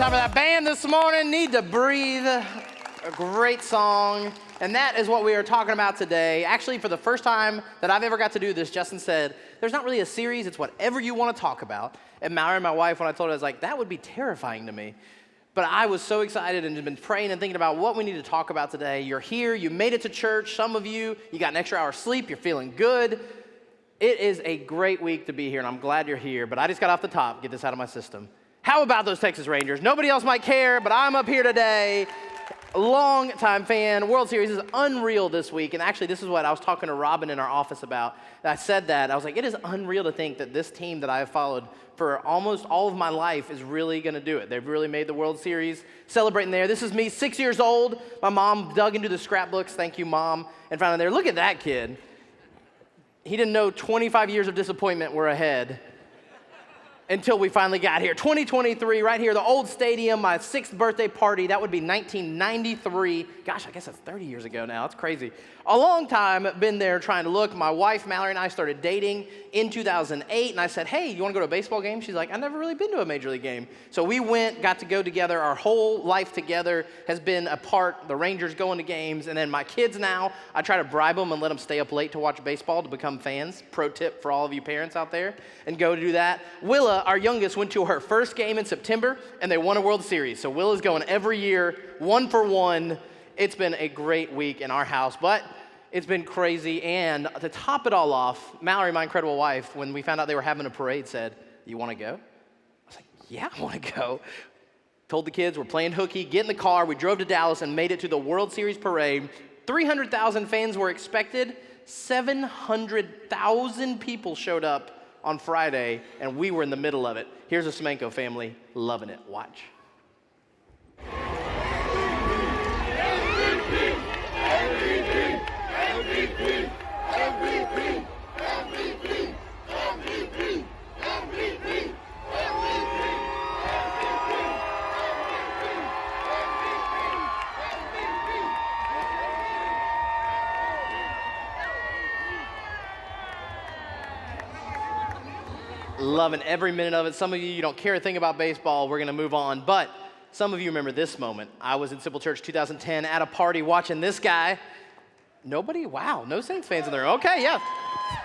time for that band this morning. Need to Breathe, a great song. And that is what we are talking about today. Actually, for the first time that I've ever got to do this, Justin said, there's not really a series, it's whatever you want to talk about. And Mallory, my wife, when I told her, I was like, that would be terrifying to me. But I was so excited and been praying and thinking about what we need to talk about today. You're here, you made it to church. Some of you got an extra hour of sleep, you're feeling good. It is a great week to be here, and I'm glad you're here. But I just got off the top, get this out of my system. How about those Texas Rangers? Nobody else might care, but I'm up here today. Long-time fan. World Series is unreal this week. And actually, this is what I was talking to Robin in our office about. I said that. I was like, it is unreal to think that this team that I have followed for almost all of my life is really going to do it. They've really made the World Series, celebrating there. This is me, 6 years old. My mom dug into the scrapbooks. Thank you, Mom. And found out there, look at that kid. He didn't know 25 years of disappointment were ahead. Until we finally got here. 2023, right here, the old stadium, my 6th birthday party. That would be 1993. Gosh, I guess that's 30 years ago now. That's crazy. A long time, been there trying to look. My wife, Mallory, and I started dating in 2008, and I said, hey, you want to go to a baseball game? She's like, I've never really been to a major league game. So we went, got to go together. Our whole life together has been a part, the Rangers going to games, and then my kids now, I try to bribe them and let them stay up late to watch baseball to become fans. Pro tip for all of you parents out there, and go to do that. Willa, our youngest, went to her first game in September, and they won a World Series. So Willa's going every year, 1 for 1. It's been a great week in our house, but it's been crazy. And to top it all off, Mallory, my incredible wife, when we found out they were having a parade, said, you want to go? I was like, yeah, I want to go. Told the kids we're playing hooky, get in the car. We drove to Dallas and made it to the World Series parade. 300,000 fans were expected. 700,000 people showed up on Friday, and we were in the middle of it. Here's a Semanco family loving it. Watch. Loving every minute of it. Some of you don't care a thing about baseball. We're going to move on. But some of you remember this moment. I was in Simple Church 2010 at a party watching this guy. Nobody? Wow, no Saints fans in there. Okay, yeah.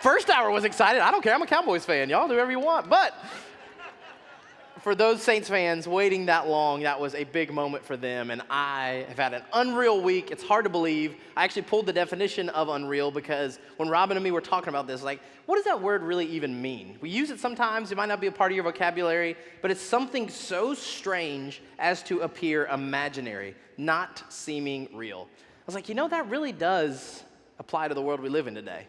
First hour was excited. I don't care. I'm a Cowboys fan. Y'all do whatever you want. But for those Saints fans waiting that long, that was a big moment for them, and I have had an unreal week. It's hard to believe. I actually pulled the definition of unreal because when Robin and me were talking about this, like, what does that word really even mean? We use it sometimes. It might not be a part of your vocabulary, but it's something so strange as to appear imaginary, not seeming real. I was like, that really does apply to the world we live in today.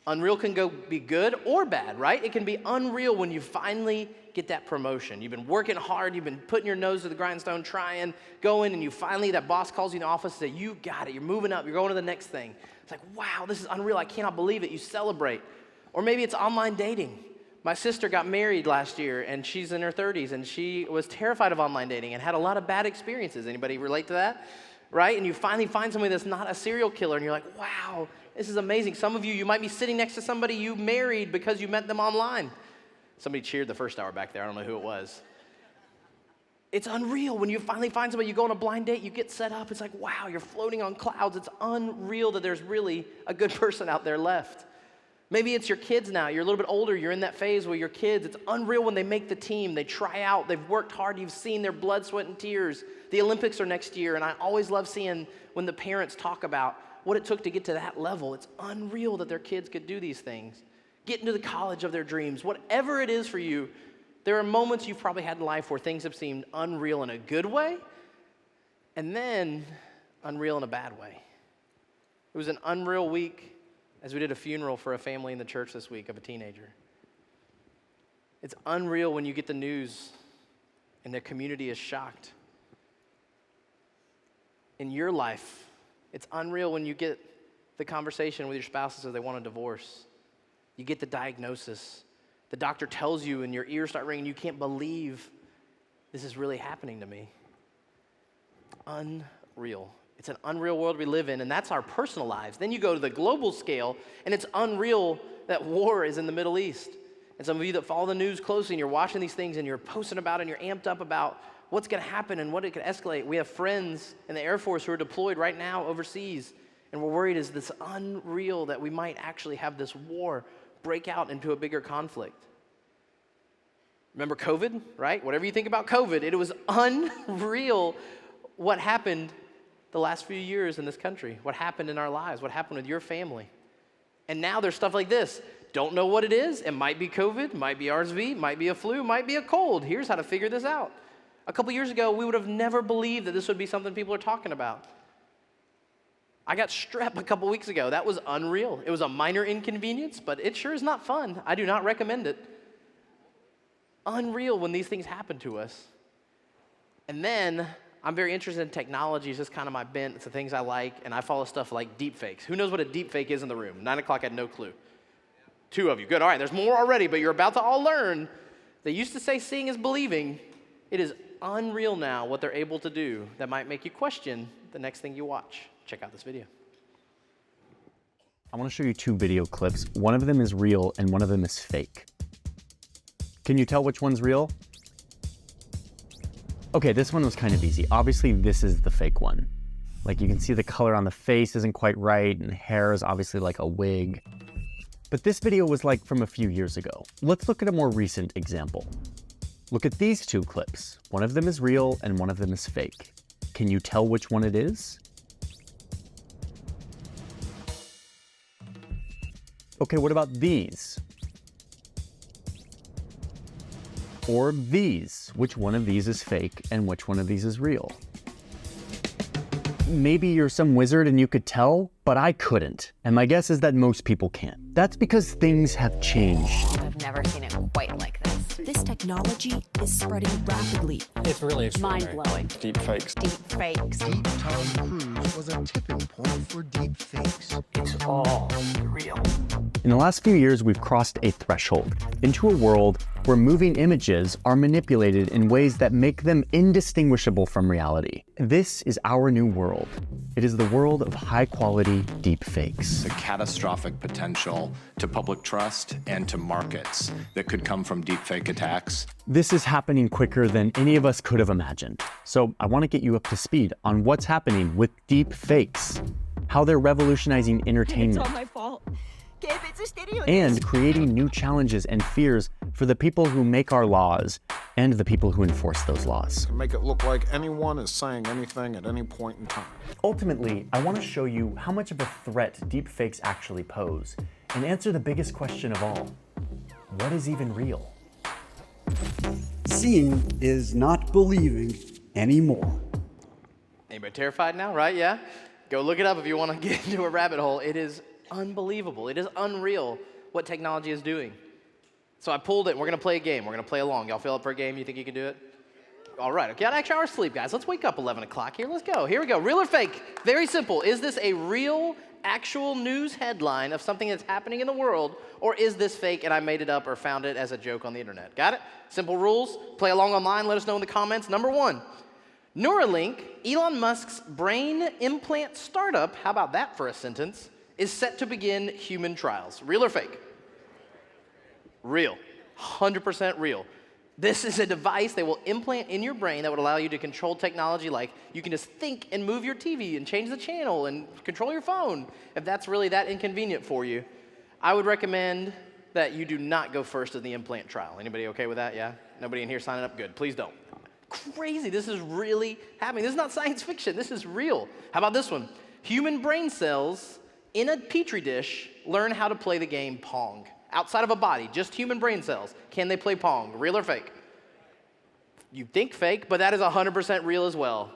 Unreal can be good or bad, right? It can be unreal when you finally get that promotion. You've been working hard, you've been putting your nose to the grindstone, trying, going, and you finally, that boss calls you in the office and says, you got it, you're moving up, you're going to the next thing. It's like, wow, this is unreal, I cannot believe it. You celebrate. Or maybe it's online dating. My sister got married last year, and she's in her 30s, and she was terrified of online dating and had a lot of bad experiences. Anybody relate to that? Right? And you finally find somebody that's not a serial killer, and you're like, wow, this is amazing. Some of you might be sitting next to somebody you married because you met them online. Somebody cheered the first hour back there. I don't know who it was. It's unreal. When you finally find somebody, you go on a blind date, you get set up. It's like, wow, you're floating on clouds. It's unreal that there's really a good person out there left. Maybe it's your kids now. You're a little bit older. You're in that phase where your kids, it's unreal when they make the team. They try out. They've worked hard. You've seen their blood, sweat, and tears. The Olympics are next year, and I always love seeing when the parents talk about what it took to get to that level. It's unreal that their kids could do these things. Get into the college of their dreams. Whatever it is for you, there are moments you've probably had in life where things have seemed unreal in a good way, and then unreal in a bad way. It was an unreal week as we did a funeral for a family in the church this week of a teenager. It's unreal when you get the news and the community is shocked. In your life, it's unreal when you get the conversation with your spouse that says they want a divorce. You get the diagnosis. The doctor tells you and your ears start ringing. You can't believe this is really happening to me. Unreal. It's an unreal world we live in, and that's our personal lives. Then you go to the global scale, and it's unreal that war is in the Middle East. And some of you that follow the news closely, and you're watching these things, and you're posting about it, and you're amped up about what's going to happen and what it could escalate. We have friends in the Air Force who are deployed right now overseas, and we're worried, is this unreal that we might actually have this war break out into a bigger conflict? Remember COVID, right? Whatever you think about COVID, it was unreal what happened the last few years in this country, what happened in our lives, what happened with your family. And now there's stuff like this. Don't know what it is. It might be COVID, might be RSV, might be a flu, might be a cold. Here's how to figure this out. A couple years ago, we would have never believed that this would be something people are talking about. I got strep a couple weeks ago. That was unreal. It was a minor inconvenience, but it sure is not fun. I do not recommend it. Unreal when these things happen to us. And then I'm very interested in technology. It's just kind of my bent. It's the things I like, and I follow stuff like deepfakes. Who knows what a deepfake is in the room? 9 o'clock, I had no clue. 2 of you. Good. All right, there's more already, but you're about to all learn. They used to say seeing is believing. It is unreal now what they're able to do that might make you question the next thing you watch. Check out this video. I want to show you 2 video clips. One of them is real and one of them is fake. Can you tell which one's real? Okay, this one was kind of easy. Obviously, this is the fake one. Like, you can see the color on the face isn't quite right, and hair is obviously like a wig. But this video was like from a few years ago. Let's look at a more recent example. Look at these 2 clips. One of them is real and one of them is fake. Can you tell which one it is? Okay, what about these? Or these? Which one of these is fake and which one of these is real? Maybe you're some wizard and you could tell, but I couldn't. And my guess is that most people can't. That's because things have changed. I've never seen it quite like this. This technology is spreading rapidly. It's really extraordinary. Mind-blowing. Deep fakes. Deep fakes. Deep Tom Cruise was a tipping point for deep fakes. It's all real. In the last few years, we've crossed a threshold into a world where moving images are manipulated in ways that make them indistinguishable from reality. This is our new world. It is the world of high-quality deep fakes. The catastrophic potential to public trust and to markets that could come from deepfake attacks. This is happening quicker than any of us could have imagined. So I want to get you up to speed on what's happening with deep fakes, how they're revolutionizing entertainment. It's all my fault. And creating new challenges and fears for the people who make our laws and the people who enforce those laws. Make it look like anyone is saying anything at any point in time. Ultimately, I want to show you how much of a threat deepfakes actually pose and answer the biggest question of all. What is even real? Seeing is not believing anymore. Anybody terrified now, right? Yeah? Go look it up if you want to get into a rabbit hole. It is unbelievable. It is unreal what technology is doing. So I pulled it, and we're going to play a game. We're going to play along. Y'all feel up for a game? You think you can do it? All right. Okay, got an extra hour of sleep, guys. Let's wake up 11 o'clock here. Let's go. Here we go. Real or fake? Very simple. Is this a real, actual news headline of something that's happening in the world, or is this fake and I made it up or found it as a joke on the internet? Got it? Simple rules. Play along online. Let us know in the comments. Number 1, Neuralink, Elon Musk's brain implant startup, how about that for a sentence, is set to begin human trials. Real or fake? Real. 100% real. This is a device they will implant in your brain that would allow you to control technology, like you can just think and move your TV and change the channel and control your phone, if that's really that inconvenient for you. I would recommend that you do not go first in the implant trial. Anybody okay with that? Yeah? Nobody in here signing up? Good. Please don't. Crazy. This is really happening. This is not science fiction. This is real. How about this one? Human brain cells in a petri dish learn how to play the game Pong. Outside of a body, just human brain cells. Can they play Pong? Real or fake? You think fake, but that is 100% real as well.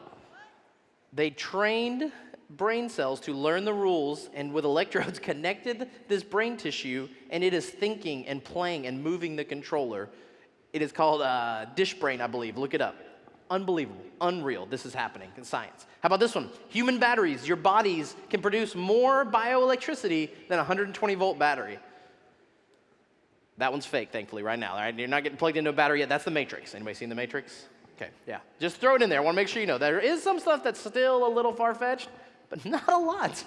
They trained brain cells to learn the rules, and with electrodes connected this brain tissue, and it is thinking and playing and moving the controller. It is called dish brain, I believe. Look it up. Unbelievable, unreal. This is happening in science. How about this one? Human batteries. Your bodies can produce more bioelectricity than a 120-volt battery. That one's fake, thankfully, right now. All right? You're not getting plugged into a battery yet. That's the Matrix. Anybody seen the Matrix? Okay, yeah. Just throw it in there. I want to make sure you know. There is some stuff that's still a little far-fetched, but not a lot.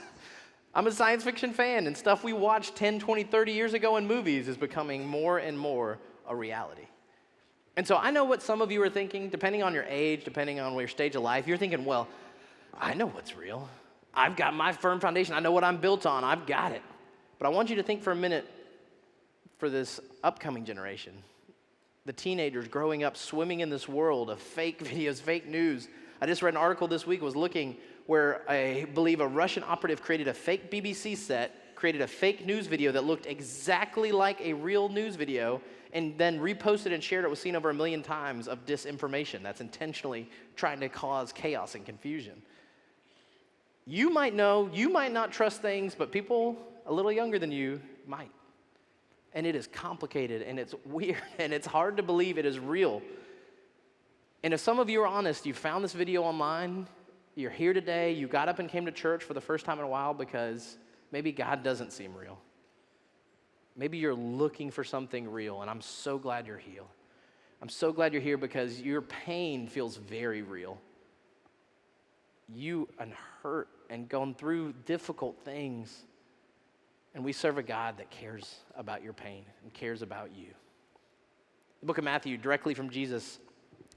I'm a science fiction fan, and stuff we watched 10, 20, 30 years ago in movies is becoming more and more a reality. And so I know what some of you are thinking, depending on your age, depending on your stage of life. You're thinking, well, I know what's real. I've got my firm foundation. I know what I'm built on. I've got it. But I want you to think for a minute for this upcoming generation, the teenagers growing up swimming in this world of fake videos, fake news. I just read an article this week, was looking where I believe a Russian operative created a fake BBC set, created a fake news video that looked exactly like a real news video, and then reposted and shared it, was seen over 1 million times, of disinformation that's intentionally trying to cause chaos and confusion. You might know, you might not trust things, but people a little younger than you might. And it is complicated, and it's weird, and it's hard to believe it is real. And if some of you are honest, you found this video online, you're here today, you got up and came to church for the first time in a while because maybe God doesn't seem real. Maybe you're looking for something real, and I'm so glad you're here. I'm so glad you're here because your pain feels very real. You are hurt and gone through difficult things, and we serve a God that cares about your pain and cares about you. The book of Matthew, directly from Jesus,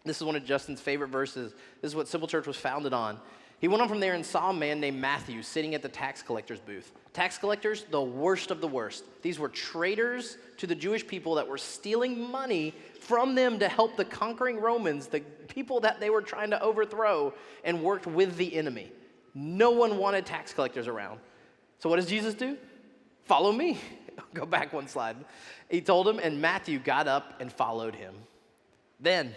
this is one of Justin's favorite verses. This is what Simple Church was founded on. He went on from there and saw a man named Matthew sitting at the tax collector's booth. Tax collectors, the worst of the worst. These were traitors to the Jewish people that were stealing money from them to help the conquering Romans, the people that they were trying to overthrow, and worked with the enemy. No one wanted tax collectors around. So what does Jesus do? Follow me. Go back one slide. He told him, and Matthew got up and followed him. Then,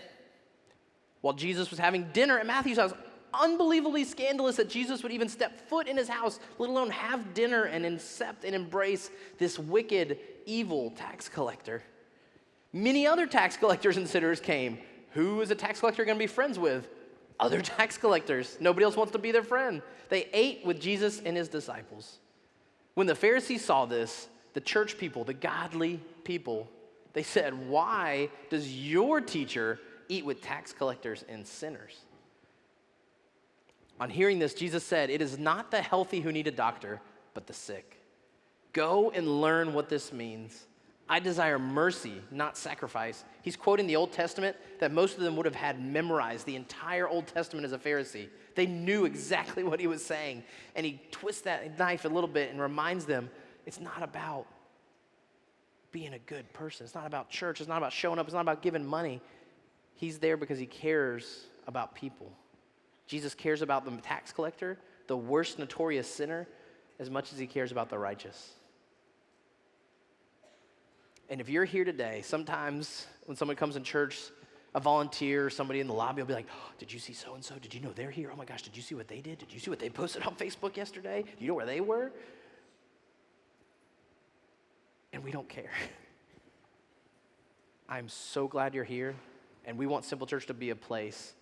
while Jesus was having dinner at Matthew's house, unbelievably scandalous that Jesus would even step foot in his house, let alone have dinner and accept and embrace this wicked, evil tax collector. Many other tax collectors and sinners came. Who is a tax collector going to be friends with? Other tax collectors. Nobody else wants to be their friend. They ate with Jesus and his disciples. When the Pharisees saw this, the church people, the godly people, they said, "Why does your teacher eat with tax collectors and sinners?" On hearing this, Jesus said, "It is not the healthy who need a doctor, but the sick. Go and learn what this means. I desire mercy, not sacrifice." He's quoting the Old Testament that most of them would have had memorized the entire Old Testament as a Pharisee. They knew exactly what he was saying. And he twists that knife a little bit and reminds them, it's not about being a good person. It's not about church. It's not about showing up. It's not about giving money. He's there because he cares about people. Jesus cares about the tax collector, the worst notorious sinner, as much as he cares about the righteous. And if you're here today, sometimes when someone comes in church, a volunteer or somebody in the lobby will be like, "Oh, did you see so-and-so? Did you know they're here? Oh my gosh, did you see what they did? Did you see what they posted on Facebook yesterday? Do you know where they were?" And we don't care. I'm so glad you're here, and we want Simple Church to be a place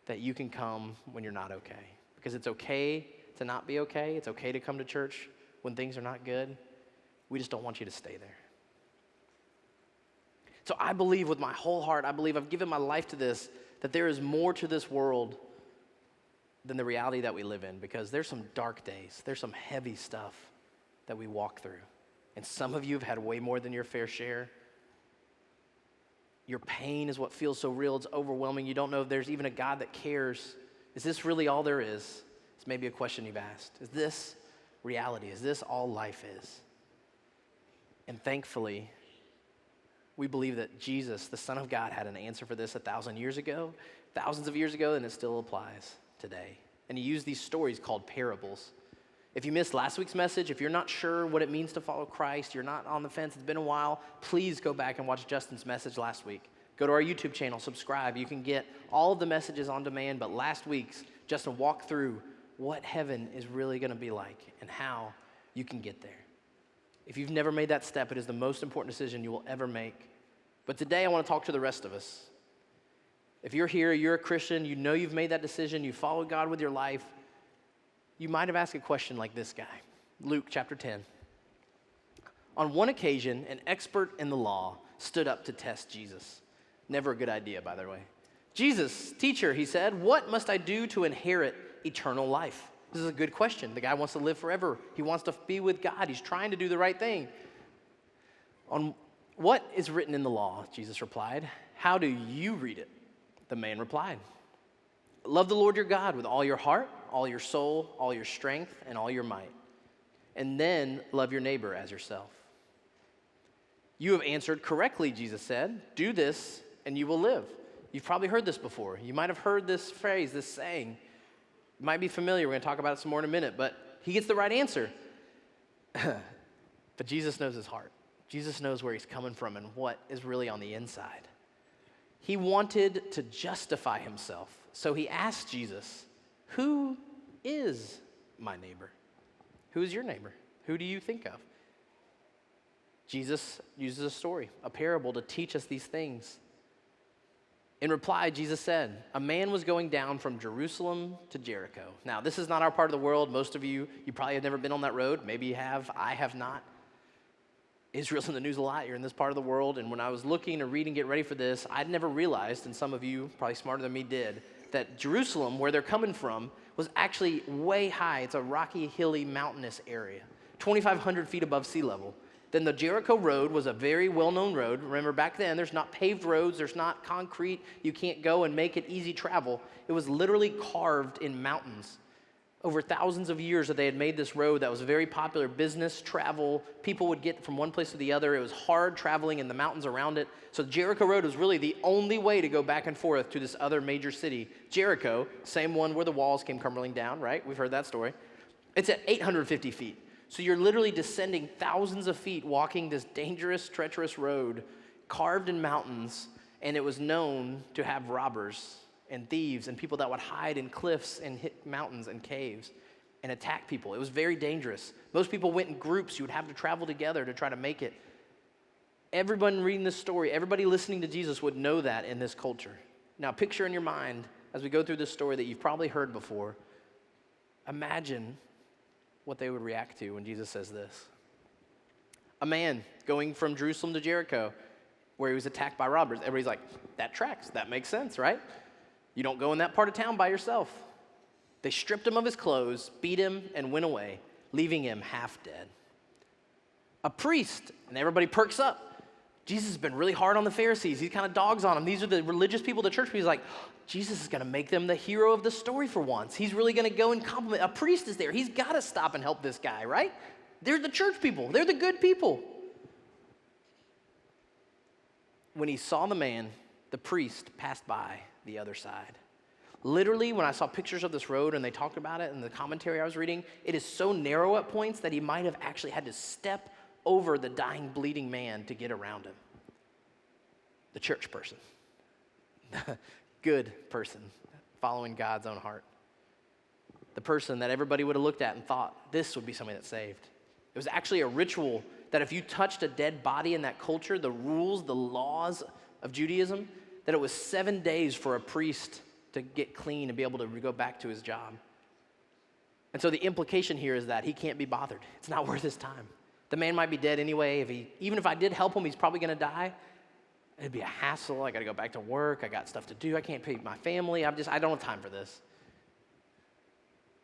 that you can come when you're not okay. Because it's okay to not be okay. It's okay to come to church when things are not good. We just don't want you to stay there. So I believe with my whole heart, I believe I've given my life to this, that there is more to this world than the reality that we live in, because there's some dark days. There's some heavy stuff that we walk through. And some of you have had way more than your fair share. Your pain is what feels so real. It's overwhelming. You don't know if there's even a God that cares. Is this really all there is? It's maybe a question you've asked. Is this reality? Is this all life is? And thankfully, we believe that Jesus, the Son of God, had an answer for this 1,000 years ago, thousands of years ago, and it still applies today. And he used these stories called parables. If you missed last week's message, if you're not sure what it means to follow Christ, you're not on the fence, it's been a while, please go back and watch Justin's message last week. Go to our YouTube channel, subscribe. You can get all of the messages on demand, but last week's, Justin walked through what heaven is really going to be like and how you can get there. If you've never made that step, it is the most important decision you will ever make. But today I want to talk to the rest of us. If you're here, you're a Christian, you know you've made that decision, you follow God with your life, you might have asked a question like this guy. Luke chapter 10. On one occasion, an expert in the law stood up to test Jesus. Never a good idea, by the way. "Jesus, teacher," he said, "what must I do to inherit eternal life?" This is a good question. The guy wants to live forever. He wants to be with God. He's trying to do the right thing. What is written in the law? Jesus replied. How do you read it? The man replied. Love the Lord your God with all your heart, all your soul, all your strength, and all your might. And then love your neighbor as yourself. You have answered correctly, Jesus said. Do this and you will live. You've probably heard this before. You might have heard this phrase, this saying. It might be familiar. We're going to talk about it some more in a minute, but he gets the right answer. But Jesus knows his heart. Jesus knows where he's coming from and what is really on the inside. He wanted to justify himself. So he asked Jesus, who is my neighbor? Who is your neighbor? Who do you think of? Jesus uses a story, a parable, to teach us these things. In reply, Jesus said, a man was going down from Jerusalem to Jericho. Now, this is not our part of the world. Most of you probably have never been on that road. Maybe you have. I have not. Israel's in the news a lot. You're in this part of the world. And when I was looking to read and get ready for this, I'd never realized, and some of you, probably smarter than me, did, that Jerusalem, where they're coming from, was actually way high. It's a rocky, hilly, mountainous area, 2,500 feet above sea level. Then the Jericho road was a very well-known road. Remember, back then, there's not paved roads. There's not concrete. You can't go and make it easy travel. It was literally carved in mountains. Over thousands of years that they had made this road that was a very popular business travel. People would get from one place to the other. It was hard traveling in the mountains around it. So Jericho Road was really the only way to go back and forth to this other major city. Jericho, same one where the walls came crumbling down, right? We've heard that story. It's at 850 feet. So you're literally descending thousands of feet, walking this dangerous, treacherous road, carved in mountains, and it was known to have robbers and thieves and people that would hide in cliffs and hit mountains and caves and attack people. It was very dangerous. Most people went in groups. You would have to travel together to try to make it. Everyone reading this story, everybody listening to Jesus would know that in this culture. Now picture in your mind, as we go through this story that you've probably heard before, imagine what they would react to when Jesus says this. A man going from Jerusalem to Jericho where he was attacked by robbers. Everybody's like, that tracks. That makes sense, right? You don't go in that part of town by yourself. They stripped him of his clothes, beat him, and went away, leaving him half dead. A priest, and everybody perks up. Jesus has been really hard on the Pharisees. He kind of dogs on them. These are the religious people, the church people. He's like, Jesus is going to make them the hero of the story for once. He's really going to go and compliment. A priest is there. He's got to stop and help this guy, right? They're the church people. They're the good people. When he saw the man, the priest passed by the other side. Literally, when I saw pictures of this road and they talked about it in the commentary I was reading, it is so narrow at points that he might have actually had to step over the dying, bleeding man to get around him. The church person. Good person, following God's own heart. The person that everybody would have looked at and thought, this would be somebody that's saved. It was actually a ritual that if you touched a dead body in that culture, the rules, the laws of Judaism, that it was 7 days for a priest to get clean and be able to go back to his job. And so the implication here is that he can't be bothered. It's not worth his time. The man might be dead anyway. Even if I did help him, he's probably going to die. It'd be a hassle. I got to go back to work. I got stuff to do. I can't pay my family. I don't have time for this.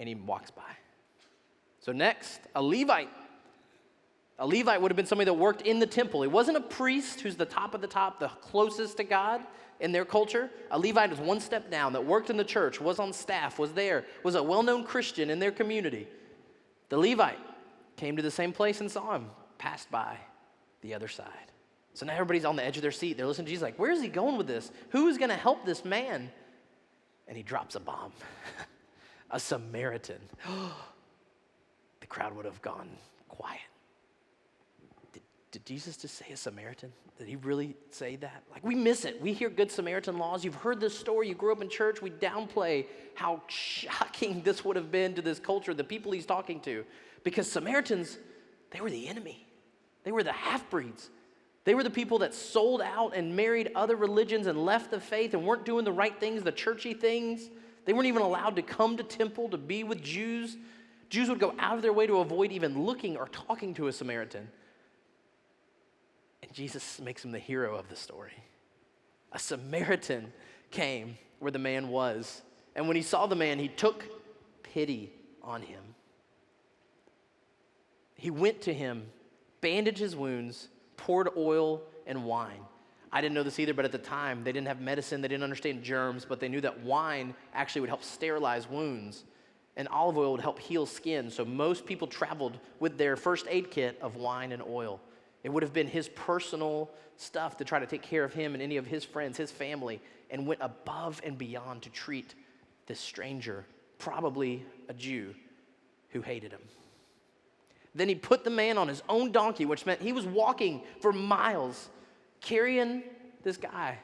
And he walks by. So next, a Levite. A Levite would have been somebody that worked in the temple. It wasn't a priest who's the top of the top, the closest to God in their culture. A Levite was one step down, that worked in the church, was on staff, was there, was a well-known Christian in their community. The Levite came to the same place and saw him, passed by the other side. So now everybody's on the edge of their seat. They're listening to Jesus like, where is he going with this? Who is going to help this man? And he drops a bomb. A Samaritan. The crowd would have gone quiet. Did Jesus just say a Samaritan? Did he really say that? Like, we miss it. We hear Good Samaritan laws. You've heard this story. You grew up in church. We downplay how shocking this would have been to this culture, the people he's talking to. Because Samaritans, they were the enemy. They were the half-breeds. They were the people that sold out and married other religions and left the faith and weren't doing the right things, the churchy things. They weren't even allowed to come to temple to be with Jews. Jews would go out of their way to avoid even looking or talking to a Samaritan. And Jesus makes him the hero of the story. A Samaritan came where the man was. And when he saw the man, he took pity on him. He went to him, bandaged his wounds, poured oil and wine. I didn't know this either, but at the time, they didn't have medicine, they didn't understand germs, but they knew that wine actually would help sterilize wounds, and olive oil would help heal skin. So most people traveled with their first aid kit of wine and oil. It would have been his personal stuff to try to take care of him and any of his friends, his family, and went above and beyond to treat this stranger, probably a Jew, who hated him. Then he put the man on his own donkey, which meant he was walking for miles, carrying this guy,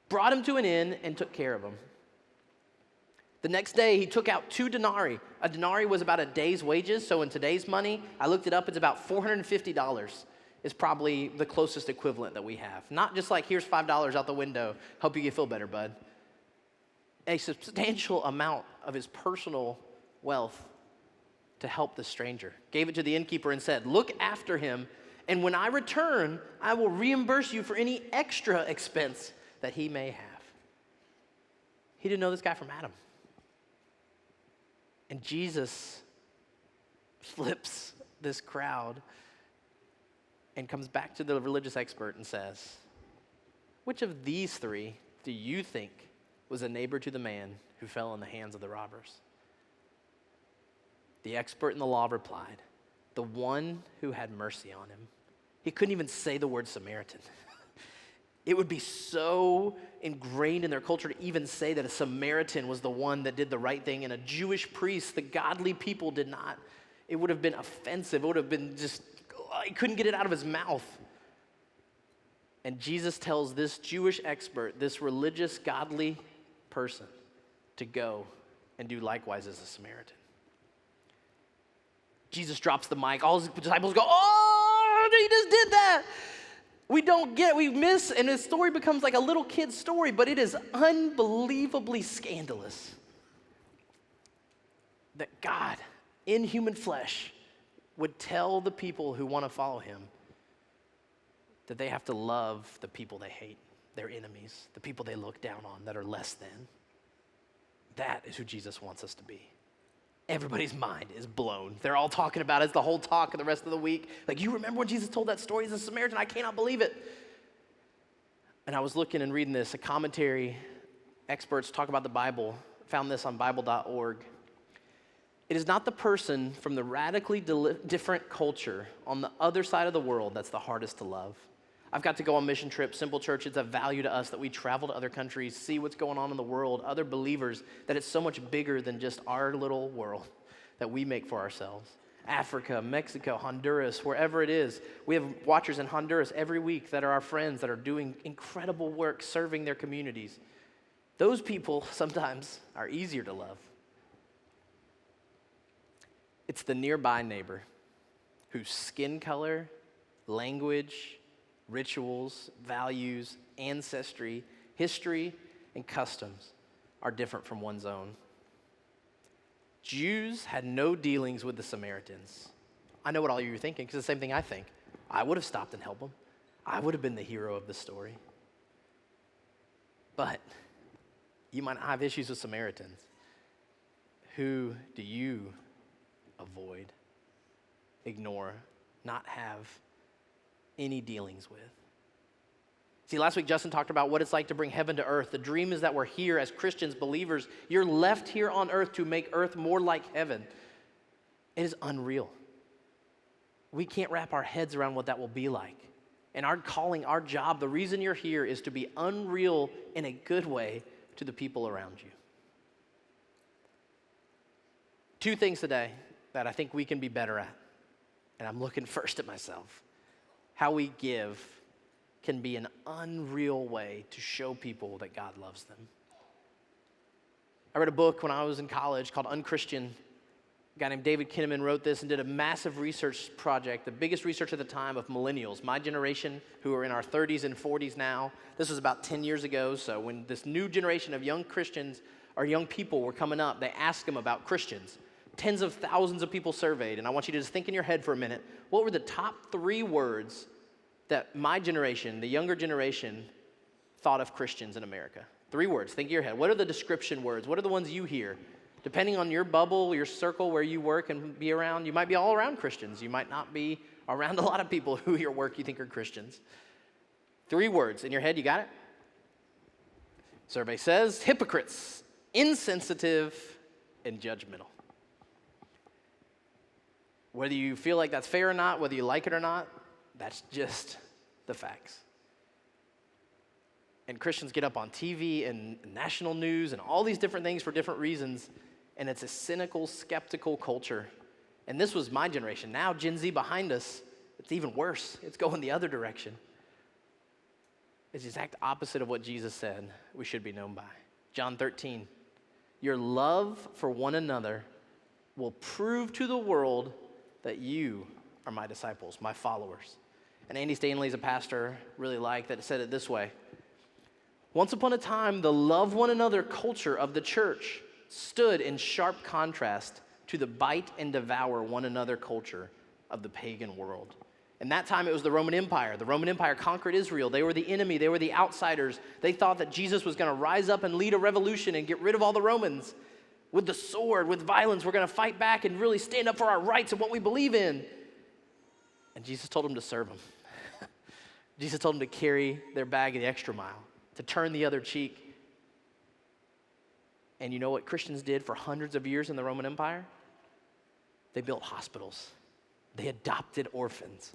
brought him to an inn, and took care of him. The next day, he took out 2 denarii. A denarii was about a day's wages, so in today's money, I looked it up, it's about $450 is probably the closest equivalent that we have. Not just like, here's $5 out the window, hope you feel better, bud. A substantial amount of his personal wealth to help the stranger. Gave it to the innkeeper and said, look after him, and when I return, I will reimburse you for any extra expense that he may have. He didn't know this guy from Adam. And Jesus flips this crowd and comes back to the religious expert and says, which of these 3 do you think was a neighbor to the man who fell in the hands of the robbers? The expert in the law replied, the one who had mercy on him. He couldn't even say the word Samaritan. It would be so ingrained in their culture to even say that a Samaritan was the one that did the right thing, and a Jewish priest, the godly people, did not. It would have been offensive. It would have been just, he couldn't get it out of his mouth. And Jesus tells this Jewish expert, this religious, godly person, to go and do likewise as a Samaritan. Jesus drops the mic. All his disciples go, oh, he just did that. We don't get it. We miss, and his story becomes like a little kid's story, but it is unbelievably scandalous that God, in human flesh, would tell the people who want to follow him that they have to love the people they hate, their enemies, the people they look down on that are less than. That is who Jesus wants us to be. Everybody's mind is blown. They're all talking about it. It's the whole talk of the rest of the week. Like, you remember when Jesus told that story as a Samaritan? I cannot believe it. And I was looking and reading this. A commentary, experts talk about the Bible. Found this on Bible.org. It is not the person from the radically different culture on the other side of the world that's the hardest to love. I've got to go on mission trips. Simple Church, it's a value to us that we travel to other countries, see what's going on in the world, other believers, that it's so much bigger than just our little world that we make for ourselves. Africa, Mexico, Honduras, wherever it is. We have watchers in Honduras every week that are our friends that are doing incredible work serving their communities. Those people sometimes are easier to love. It's the nearby neighbor whose skin color, language, rituals, values, ancestry, history, and customs are different from one's own. Jews had no dealings with the Samaritans. I know what all you are thinking, because it's the same thing I think. I would have stopped and helped them. I would have been the hero of the story. But you might not have issues with Samaritans. Who do you avoid, ignore, not have any dealings with? See, last week Justin talked about what it's like to bring heaven to earth. The dream is that we're here as Christians, believers. You're left here on earth to make earth more like heaven. It is unreal. We can't wrap our heads around what that will be like. And our calling, our job, the reason you're here is to be unreal in a good way to the people around you. 2 things today that I think we can be better at. And I'm looking first at myself. How we give can be an unreal way to show people that God loves them. I read a book when I was in college called Unchristian. A guy named David Kinnaman wrote this and did a massive research project, the biggest research at the time of millennials, my generation, who are in our 30s and 40s now. This was about 10 years ago, so when this new generation of young Christians or young people were coming up, they asked them about Christians. Tens of thousands of people surveyed, and I want you to just think in your head for a minute. What were the top 3 words that my generation, the younger generation, thought of Christians in America? 3 words, think in your head. What are the description words? What are the ones you hear? Depending on your bubble, your circle, where you work and be around, you might be all around Christians. You might not be around a lot of people who your work you think are Christians. 3 words in your head, you got it? Survey says hypocrites, insensitive, and judgmental. Whether you feel like that's fair or not, whether you like it or not, that's just the facts. And Christians get up on TV and national news and all these different things for different reasons, and it's a cynical, skeptical culture. And this was my generation. Now, Gen Z behind us, it's even worse. It's going the other direction. It's the exact opposite of what Jesus said we should be known by. John 13, your love for one another will prove to the world that you are my disciples, my followers. And Andy Stanley's a pastor, really like that, said it this way. Once upon a time, the love one another culture of the church stood in sharp contrast to the bite and devour one another culture of the pagan world. In that time, it was the Roman Empire. The Roman Empire conquered Israel. They were the enemy. They were the outsiders. They thought that Jesus was going to rise up and lead a revolution and get rid of all the Romans. With the sword, with violence, we're going to fight back and really stand up for our rights and what we believe in. And Jesus told them to serve them. Jesus told them to carry their bag the extra mile, to turn the other cheek. And you know what Christians did for hundreds of years in the Roman Empire? They built hospitals. They adopted orphans.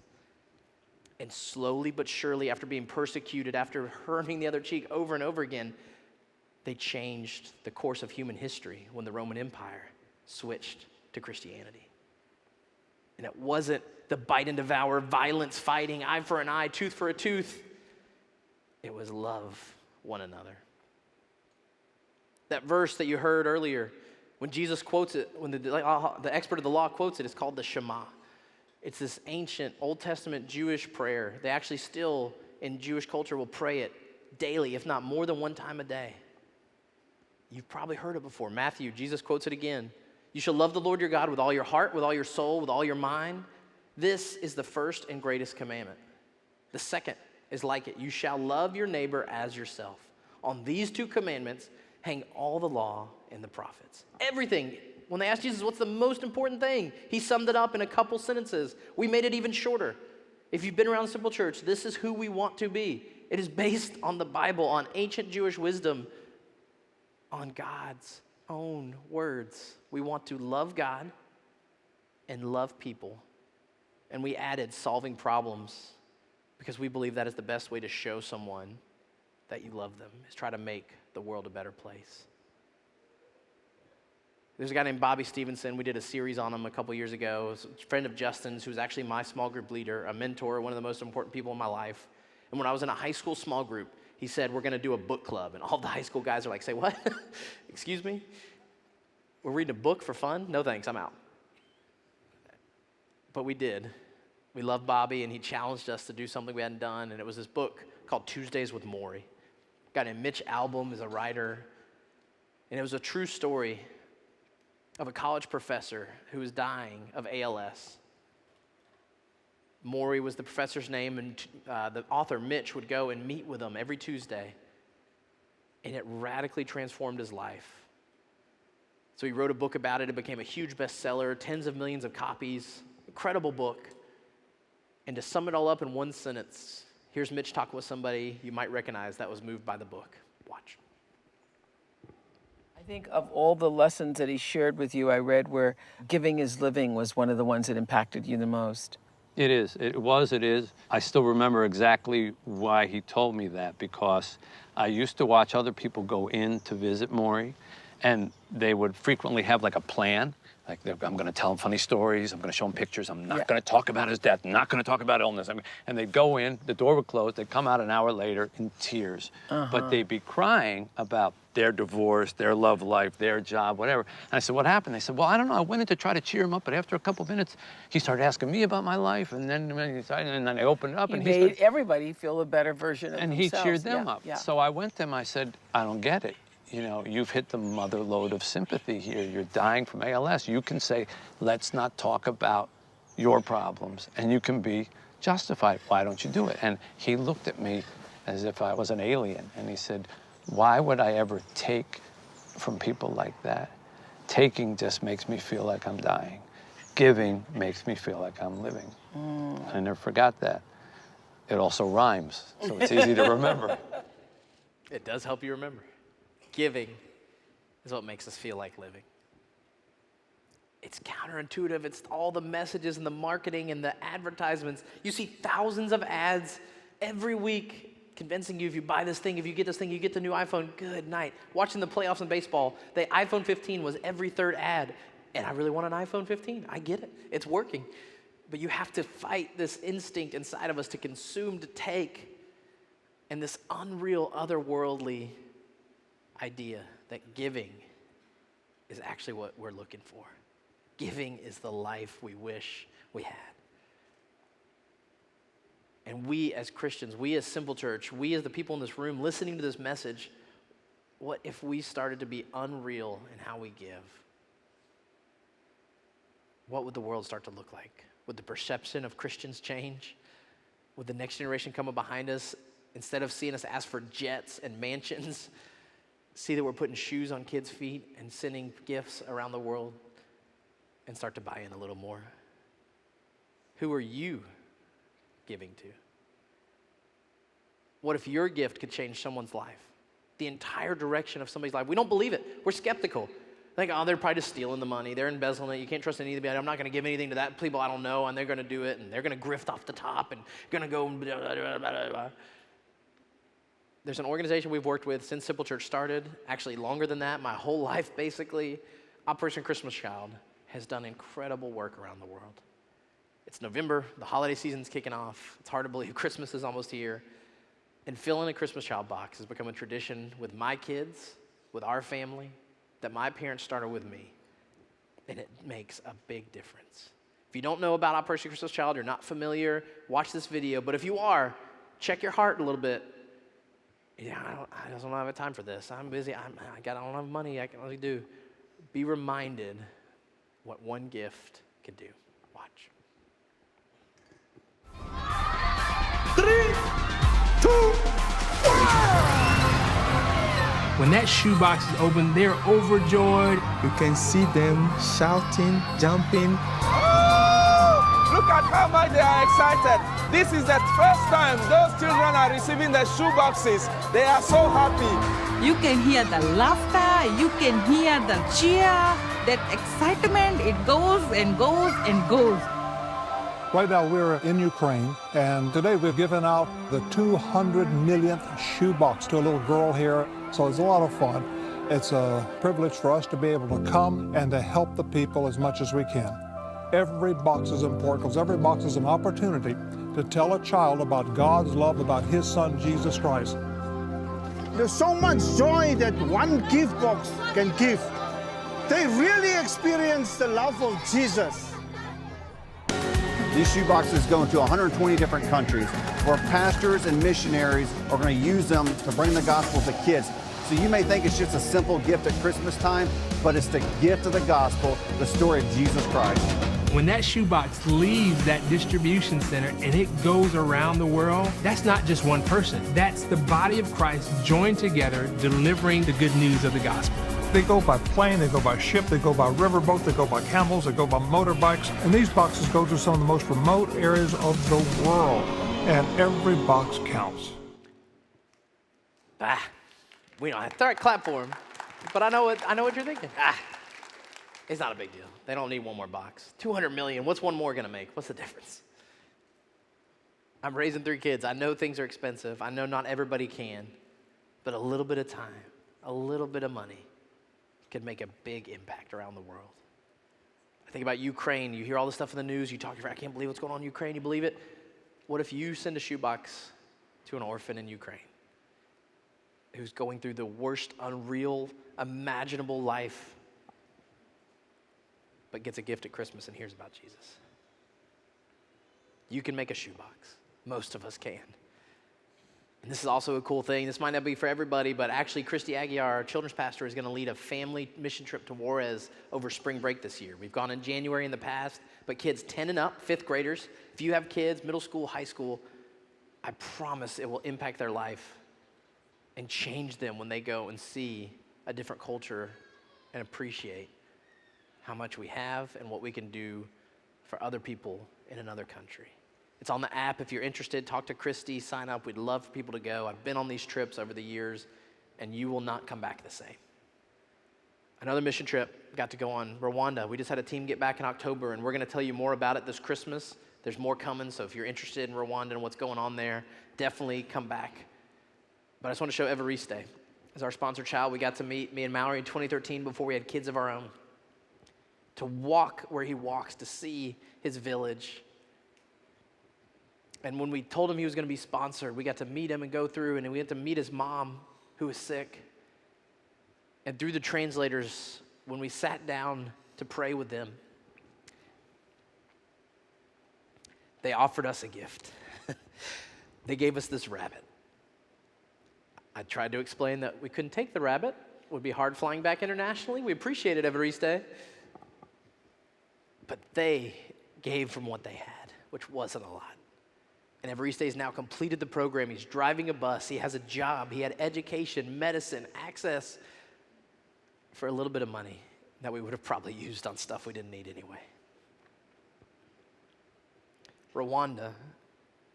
And slowly but surely, after being persecuted, after turning the other cheek over and over again, they changed the course of human history when the Roman Empire switched to Christianity. And it wasn't the bite and devour, violence, fighting, eye for an eye, tooth for a tooth. It was love one another. That verse that you heard earlier, when Jesus quotes it, when the expert of the law quotes it, it's called the Shema. It's this ancient Old Testament Jewish prayer. They actually still, in Jewish culture, will pray it daily, if not more than one time a day. You've probably heard it before. Matthew, Jesus quotes it again. You shall love the Lord your God with all your heart, with all your soul, with all your mind. This is the first and greatest commandment. The second is like it. You shall love your neighbor as yourself. On these 2 commandments hang all the law and the prophets. Everything. When they asked Jesus, what's the most important thing? He summed it up in a couple sentences. We made it even shorter. If you've been around Simple Church, this is who we want to be. It is based on the Bible, on ancient Jewish wisdom, on God's own words. We want to love God and love people. And we added solving problems because we believe that is the best way to show someone that you love them, is try to make the world a better place. There's a guy named Bobby Stevenson. We did a series on him a couple years ago. He's a friend of Justin's, who's actually my small group leader, a mentor, one of the most important people in my life. And when I was in a high school small group, he said, we're going to do a book club. And all the high school guys are like, say what? Excuse me? We're reading a book for fun? No thanks, I'm out. But we did. We loved Bobby, and he challenged us to do something we hadn't done. And it was this book called Tuesdays with Maury. A guy named Mitch Albom is a writer. And it was a true story of a college professor who was dying of ALS. Maury was the professor's name, and the author, Mitch, would go and meet with him every Tuesday, and it radically transformed his life. So he wrote a book about it. It became a huge bestseller, tens of millions of copies, incredible book. And to sum it all up in one sentence, here's Mitch talking with somebody you might recognize that was moved by the book. Watch. I think of all the lessons that he shared with you, I read where giving is living was one of the ones that impacted you the most. It is. It is. I still remember exactly why he told me that, because I used to watch other people go in to visit Maury, and they would frequently have like a plan. Like, I'm going to tell him funny stories. I'm going to show him pictures. I'm not going to talk about his death. I'm not going to talk about illness. And they'd go in, the door would close. They'd come out an hour later in tears. But they'd be crying about their divorce, their love life, their job, whatever. And I said, what happened? They said, well, I don't know. I went in to try to cheer him up, but after a couple of minutes, he started asking me about my life. And then I opened it up. He made everybody feel a better version of and themselves. And he cheered them up. Yeah. So I went to him. I said, I don't get it. You know, you've hit the mother lode of sympathy here. You're dying from ALS. You can say, let's not talk about your problems, and you can be justified. Why don't you do it? And he looked at me as if I was an alien, and he said, why would I ever take from people like that? Taking just makes me feel like I'm dying. Giving makes me feel like I'm living. I never forgot that. It also rhymes, so it's easy to remember. It does help you remember. Giving is what makes us feel like living. It's counterintuitive. It's all the messages and the marketing and the advertisements. You see thousands of ads every week convincing you if you buy this thing, if you get this thing, you get the new iPhone. Good night. Watching the playoffs in baseball, the iPhone 15 was every third ad. And I really want an iPhone 15. I get it. It's working. But you have to fight this instinct inside of us to consume, to take, and this unreal, otherworldly idea that giving is actually what we're looking for. Giving is the life we wish we had. And we as Christians, we as Simple Church, we as the people in this room listening to this message, what if we started to be unreal in how we give? What would the world start to look like? Would the perception of Christians change? Would the next generation come up behind us, instead of seeing us ask for jets and mansions, see that we're putting shoes on kids' feet and sending gifts around the world, and start to buy in a little more? Who are you giving to? What if your gift could change someone's life? The entire direction of somebody's life. We don't believe it. We're skeptical. Think, oh, they're probably just stealing the money. They're embezzling it. You can't trust anybody. I'm not going to give anything to that people I don't know, and they're going to do it, and they're going to grift off the top, and going to go blah, blah, blah, blah, blah. There's an organization we've worked with since Simple Church started, actually longer than that, my whole life basically. Operation Christmas Child has done incredible work around the world. It's November, the holiday season's kicking off. It's hard to believe Christmas is almost here. And filling a Christmas Child box has become a tradition with my kids, with our family, that my parents started with me, and it makes a big difference. If you don't know about Operation Christmas Child, you're not familiar, watch this video, but if you are, check your heart a little bit. Yeah, I just don't have time for this. I'm busy, I don't have money, I can only do. Be reminded what one gift can do. Watch. 3, 2, 1! When that shoebox is open, they're overjoyed. You can see them shouting, jumping. Oh! Look at how much they are excited. This is the first time those children are receiving the shoeboxes. They are so happy. You can hear the laughter, you can hear the cheer, that excitement, it goes and goes and goes. Right now we're in Ukraine, and today we've given out the 200 millionth shoebox to a little girl here. So it's a lot of fun. It's a privilege for us to be able to come and to help the people as much as we can. Every box is important because every box is an opportunity to tell a child about God's love, about His Son, Jesus Christ. There's so much joy that one gift box can give. They really experience the love of Jesus. These shoeboxes go into 120 different countries where pastors and missionaries are going to use them to bring the gospel to kids. So you may think it's just a simple gift at Christmas time, but it's the gift of the gospel, the story of Jesus Christ. When that shoebox leaves that distribution center and it goes around the world, that's not just one person. That's the body of Christ joined together, delivering the good news of the gospel. They go by plane, they go by ship, they go by riverboat, they go by camels, they go by motorbikes, and these boxes go to some of the most remote areas of the world, and every box counts. We don't have to clap for him, but I know what you're thinking. It's not a big deal. They don't need one more box. 200 million, what's one more gonna make? What's the difference? I'm raising 3 kids. I know things are expensive. I know not everybody can, but a little bit of time, a little bit of money could make a big impact around the world. I think about Ukraine. You hear all this stuff in the news. You talk to your friend, I can't believe what's going on in Ukraine. You believe it? What if you send a shoebox to an orphan in Ukraine who's going through the worst, unreal, imaginable life, but gets a gift at Christmas and hears about Jesus? You can make a shoebox. Most of us can. And this is also a cool thing. This might not be for everybody, but actually Christy Aguiar, our children's pastor, is going to lead a family mission trip to Juarez over spring break this year. We've gone in January in the past, but kids 10 and up, 5th graders, if you have kids, middle school, high school, I promise it will impact their life and change them when they go and see a different culture and appreciate how much we have and what we can do for other people in another country. It's on the app. If you're interested, talk to Christy, sign up. We'd love for people to go. I've been on these trips over the years, and you will not come back the same. Another mission trip, got to go on Rwanda. We just had a team get back in October, and we're going to tell you more about it this Christmas. There's more coming, so if you're interested in Rwanda and what's going on there, definitely come back. But I just want to show Evariste. As our sponsor child, we got to meet me and Mallory in 2013 before we had kids of our own. To walk where he walks, to see his village. And when we told him he was going to be sponsored, we got to meet him and go through, and we got to meet his mom, who was sick. And through the translators, when we sat down to pray with them, they offered us a gift. They gave us this rabbit. I tried to explain that we couldn't take the rabbit. It would be hard flying back internationally. We appreciated Evariste. But they gave from what they had, which wasn't a lot. And Evariste has now completed the program. He's driving a bus. He has a job. He had education, medicine, access for a little bit of money that we would have probably used on stuff we didn't need anyway. Rwanda,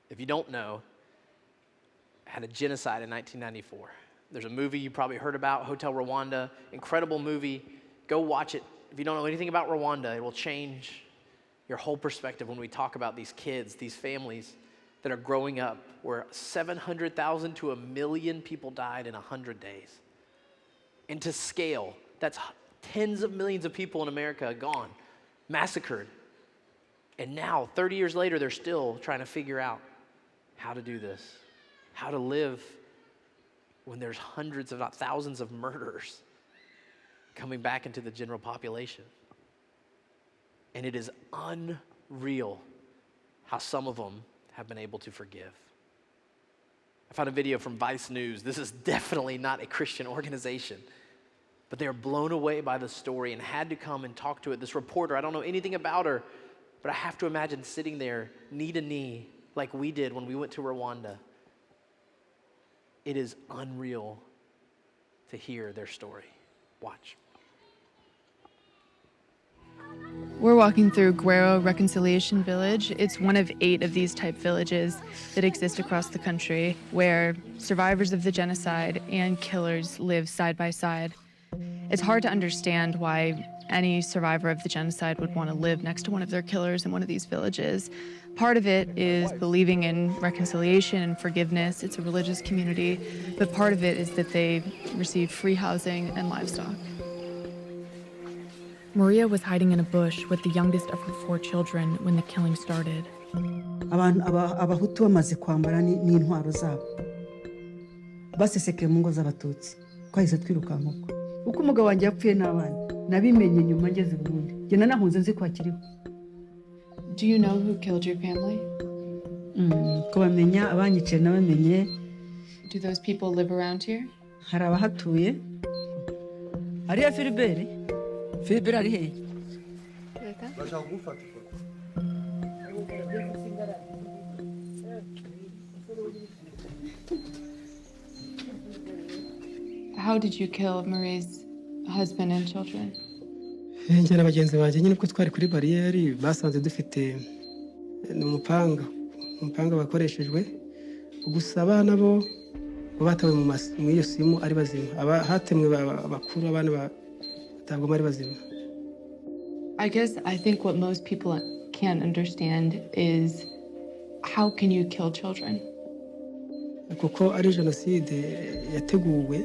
if you don't know, had a genocide in 1994. There's a movie you probably heard about, Hotel Rwanda, incredible movie. Go watch it. If you don't know anything about Rwanda, it will change your whole perspective when we talk about these kids, these families that are growing up, where 700,000 to 1 million people died in 100 days. And to scale, that's tens of millions of people in America gone, massacred. And now, 30 years later, they're still trying to figure out how to do this, how to live when there's hundreds, if not thousands, of murderers coming back into the general population. And it is unreal how some of them have been able to forgive. I found a video from Vice News. This is definitely not a Christian organization, but they are blown away by the story and had to come and talk to it. This reporter, I don't know anything about her, but I have to imagine sitting there knee to knee like we did when we went to Rwanda. It is unreal to hear their story. Watch. We're walking through Guero Reconciliation Village. It's one of 8 of these type villages that exist across the country where survivors of the genocide and killers live side by side. It's hard to understand why any survivor of the genocide would want to live next to one of their killers in one of these villages. Part of it is believing in reconciliation and forgiveness. It's a religious community, but part of it is that they receive free housing and livestock. Maria was hiding in a bush with the youngest of her 4 children when the killing started. Abahutu bamaze kwambara n'intwaro zabo baseseke mu ngo z'abatutsi twahise twirukanka uko umugabo wanjye yapfuye n'abana nabimenye nyuma ngeze Burundi njye nanahunze nzi ko akiriho. Do you know who killed your family? Ko bamenya abanyice nabamenye. Do those people live around here? Hari abahatuye. Ariya Philibert. Philibert ari he? How did you kill Marie's husband and children? Njye n'abagenzi banjye nyine uko twari kuri bariyeri basanze dufite umupanga bakoreshejwe gusa abana bo batawe mu iyo simu ari bazima hatemwe abakuru abana batabwo ari bazima. I guess I think what most people can't understand is how can you kill children? Kuko ari jenoside yateguwe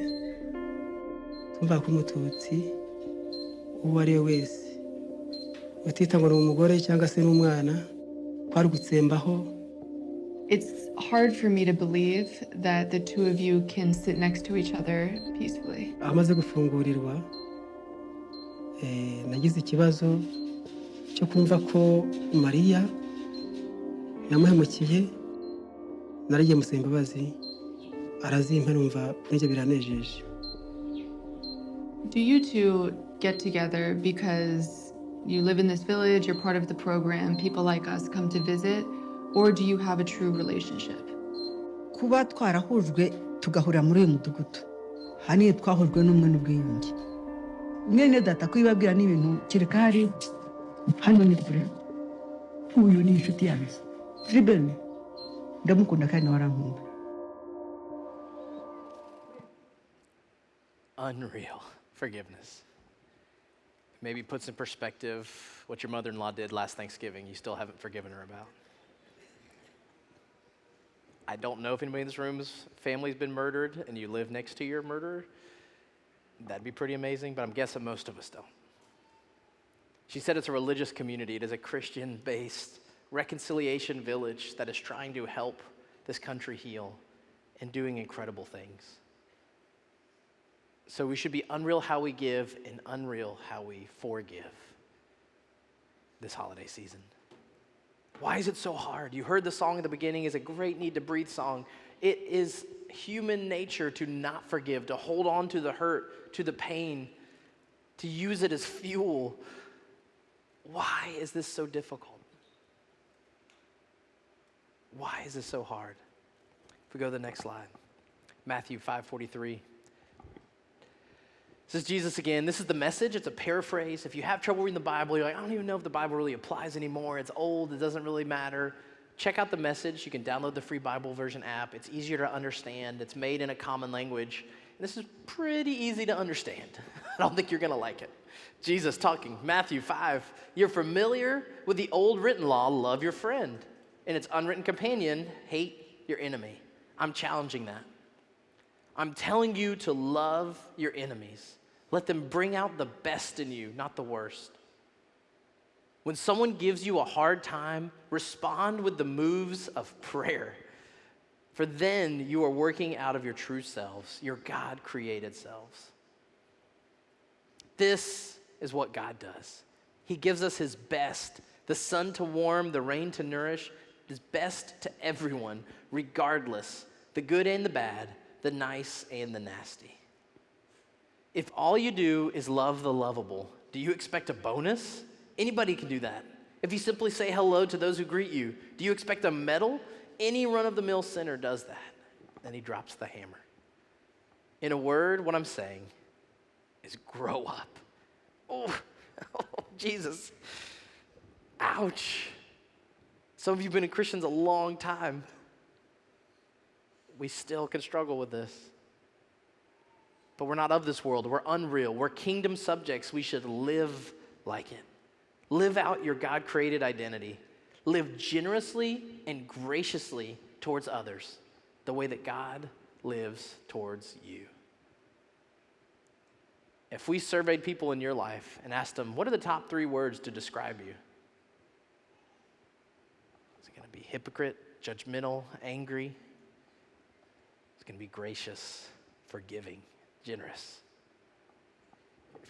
tumva ko umututsi uwo ari we wese utita ngo ni umugore cyangwa se n'umwana kwari gutsembaho. It's hard for me to believe that the two of you can sit next to each other peacefully. Amaze gufungurirwa nagize ikibazo cyo kumva ko Maria namuhemukiye naragiye musaba imbabazi arazimpa numva n'ibyo biranejeje. Do you two get together because you live in this village, you're part of the program, people like us come to visit, or do you have a true relationship? Kuba twarahujwe tugahura muri uyu mudugudu haniye twahujwe n'umwe n'ubwiyunge mwene data kwibabwira n'ibintu kireka hari hano ni kure uyu ni inshuti yanjye tribal ndamukunda kandi nawe arankunda. Unreal forgiveness. Maybe puts in perspective what your mother-in-law did last Thanksgiving you still haven't forgiven her about. I don't know if anybody in this room's family's been murdered and you live next to your murderer. That'd be pretty amazing, but I'm guessing most of us don't. She said it's a religious community. It is a Christian-based reconciliation village that is trying to help this country heal and doing incredible things. So we should be unreal how we give and unreal how we forgive this holiday season. Why is it so hard? You heard the song at the beginning is a great need to breathe song. It is human nature to not forgive, to hold on to the hurt, to the pain, to use it as fuel. Why is this so difficult? Why is this so hard? If we go to the next slide, Matthew 5:43. This is Jesus again. This is the message. It's a paraphrase. If you have trouble reading the Bible, you're like, I don't even know if the Bible really applies anymore. It's old. It doesn't really matter. Check out the message. You can download the free Bible version app. It's easier to understand. It's made in a common language. This is pretty easy to understand. I don't think you're going to like it. Jesus talking, Matthew 5. You're familiar with the old written law, love your friend. And its unwritten companion, hate your enemy. I'm challenging that. I'm telling you to love your enemies. Let them bring out the best in you, not the worst. When someone gives you a hard time, respond with the moves of prayer. For then you are working out of your true selves, your God-created selves. This is what God does. He gives us his best, the sun to warm, the rain to nourish, his best to everyone, regardless, the good and the bad, the nice and the nasty. If all you do is love the lovable, do you expect a bonus? Anybody can do that. If you simply say hello to those who greet you, do you expect a medal? Any run-of-the-mill sinner does that. Then he drops the hammer. In a word, what I'm saying is grow up. Oh, Jesus. Ouch. Some of you have been Christians a long time. We still can struggle with this. But we're not of this world. We're unreal. We're kingdom subjects. We should live like it. Live out your God-created identity. Live generously and graciously towards others, the way that God lives towards you. If we surveyed people in your life and asked them, what are the top 3 words to describe you? Is it going to be hypocrite, judgmental, angry? It's going to be gracious, forgiving, generous.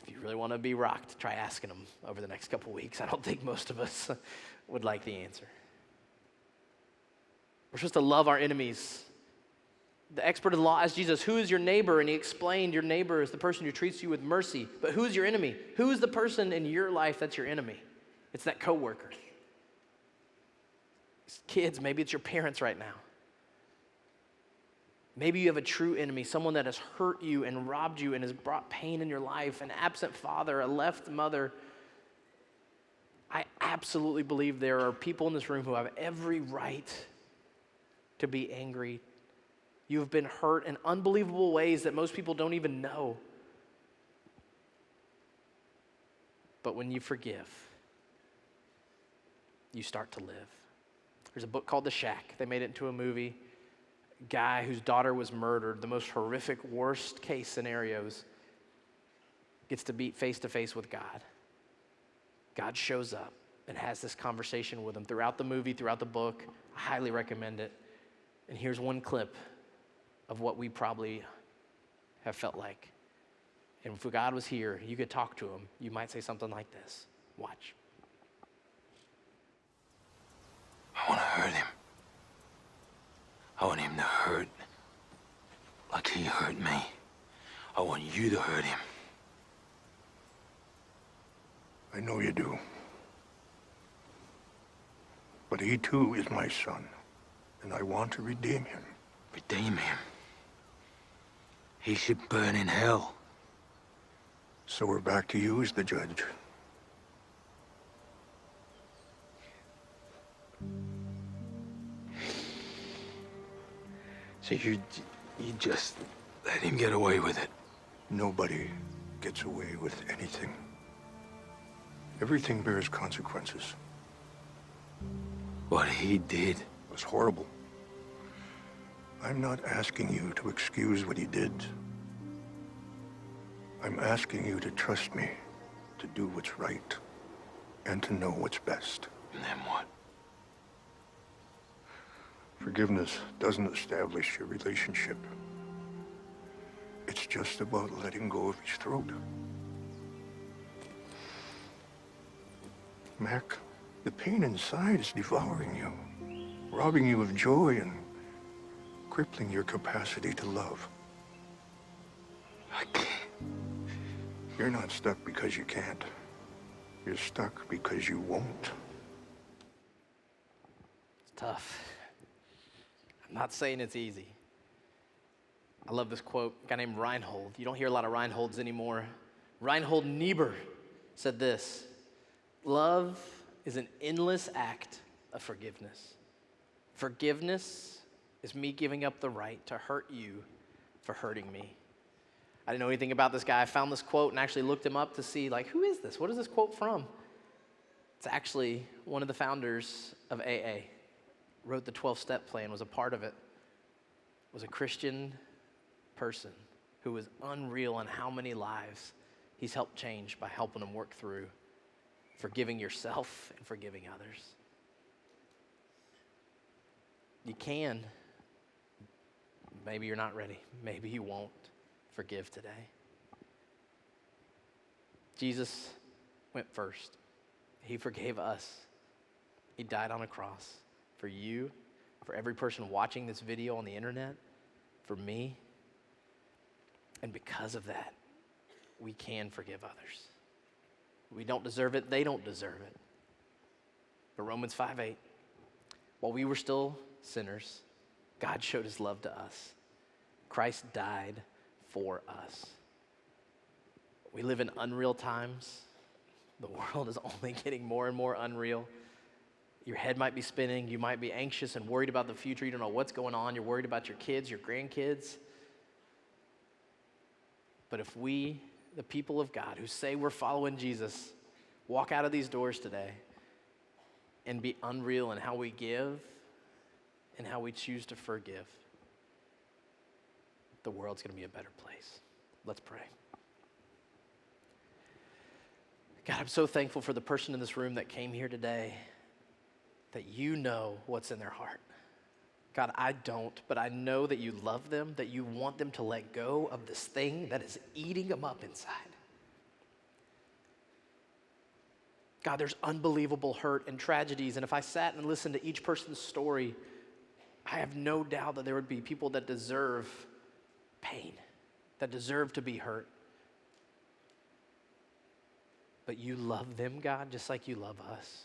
If you really want to be rocked, try asking them over the next couple weeks. I don't think most of us would like the answer. We're supposed to love our enemies. The expert of the law asked Jesus, who is your neighbor? And he explained your neighbor is the person who treats you with mercy. But who is your enemy? Who is the person in your life that's your enemy? It's that coworker. It's kids, maybe it's your parents right now. Maybe you have a true enemy, someone that has hurt you and robbed you and has brought pain in your life, an absent father, a left mother. I absolutely believe there are people in this room who have every right to be angry. You have been hurt in unbelievable ways that most people don't even know. But when you forgive, you start to live. There's a book called The Shack. They made it into a movie. Guy whose daughter was murdered, the most horrific, worst case scenarios, gets to be face to face with God. God shows up and has this conversation with him throughout the movie, throughout the book. I highly recommend it. And here's one clip of what we probably have felt like. And if God was here, you could talk to him. You might say something like this. Watch. I want to hurt him. I want him to hurt like he hurt me. I want you to hurt him. I know you do. But he too is my son, and I want to redeem him. Redeem him? He should burn in hell. So we're back to you as the judge. So you just let him get away with it? Nobody gets away with anything. Everything bears consequences. What he did was horrible. I'm not asking you to excuse what he did. I'm asking you to trust me, to do what's right, and to know what's best. And then what? Forgiveness doesn't establish your relationship. It's just about letting go of his throat. Mac, the pain inside is devouring you, robbing you of joy and crippling your capacity to love. I can't. You're not stuck because you can't. You're stuck because you won't. It's tough. I'm not saying it's easy. I love this quote, a guy named Reinhold. You don't hear a lot of Reinholds anymore. Reinhold Niebuhr said this: love is an endless act of forgiveness. Forgiveness is me giving up the right to hurt you for hurting me. I didn't know anything about this guy. I found this quote and actually looked him up to see, like, who is this? What is this quote from? It's actually one of the founders of AA. Wrote the 12-step plan, was a part of it. Was a Christian person who was unreal on how many lives he's helped change by helping them work through forgiving yourself and forgiving others. You can. Maybe you're not ready. Maybe you won't. Forgive today. Jesus went first. He forgave us. He died on a cross for you, for every person watching this video on the internet, for me. And because of that, we can forgive others. We don't deserve it. They don't deserve it. But Romans 5:8, while we were still sinners, God showed his love to us. Christ died for us. We live in unreal times. The world is only getting more and more unreal. Your head might be spinning. You might be anxious and worried about the future. You don't know what's going on. You're worried about your kids, your grandkids. But if we, the people of God who say we're following Jesus, walk out of these doors today and be unreal in how we give and how we choose to forgive, the world's going to be a better place. Let's pray. God, I'm so thankful for the person in this room that came here today, that you know what's in their heart. God, I don't, but I know that you love them, that you want them to let go of this thing that is eating them up inside. God, there's unbelievable hurt and tragedies, and if I sat and listened to each person's story, I have no doubt that there would be people that deserve pain, that deserve to be hurt. But you love them, God, just like you love us.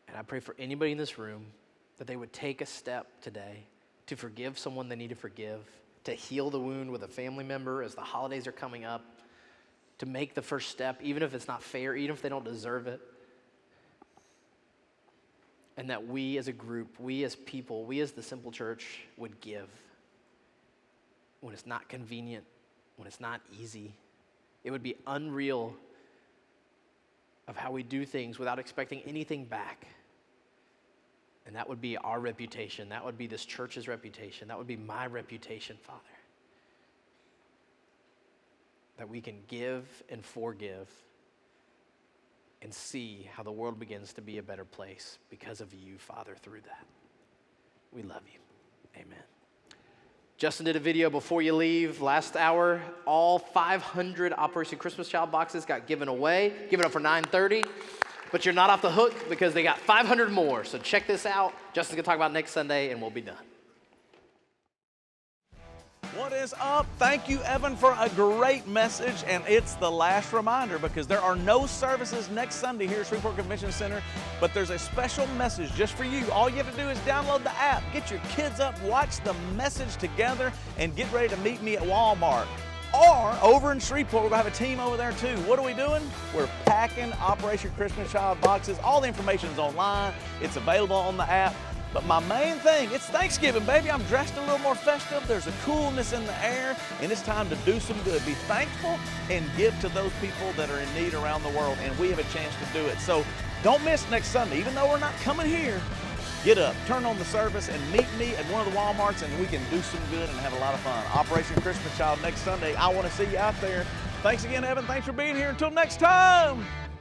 And I pray for anybody in this room that they would take a step today to forgive someone they need to forgive, to heal the wound with a family member as the holidays are coming up, to make the first step, even if it's not fair, even if they don't deserve it. And that we as a group, we as people, we as the Simple Church would give when it's not convenient, when it's not easy. It would be unreal of how we do things without expecting anything back. And that would be our reputation. That would be this church's reputation. That would be my reputation, Father. That we can give and forgive and see how the world begins to be a better place because of you, Father, through that. We love you. Amen. Justin did a video before you leave last hour. All 500 Operation Christmas Child boxes got given away. Give it up for 9:30. But you're not off the hook because they got 500 more. So check this out. Justin's going to talk about next Sunday, and we'll be done. What is up? Thank you, Evan, for a great message. And it's the last reminder because there are no services next Sunday here at Shreveport Convention Center, but there's a special message just for you. All you have to do is download the app, get your kids up, watch the message together, and get ready to meet me at Walmart. Or over in Shreveport, we're going to have a team over there too. What are we doing? We're packing Operation Christmas Child boxes. All the information is online. It's available on the app. But my main thing, it's Thanksgiving, baby. I'm dressed a little more festive. There's a coolness in the air, and it's time to do some good. Be thankful and give to those people that are in need around the world, and we have a chance to do it. So don't miss next Sunday. Even though we're not coming here, get up, turn on the service, and meet me at one of the Walmarts, and we can do some good and have a lot of fun. Operation Christmas Child next Sunday. I want to see you out there. Thanks again, Evan. Thanks for being here. Until next time.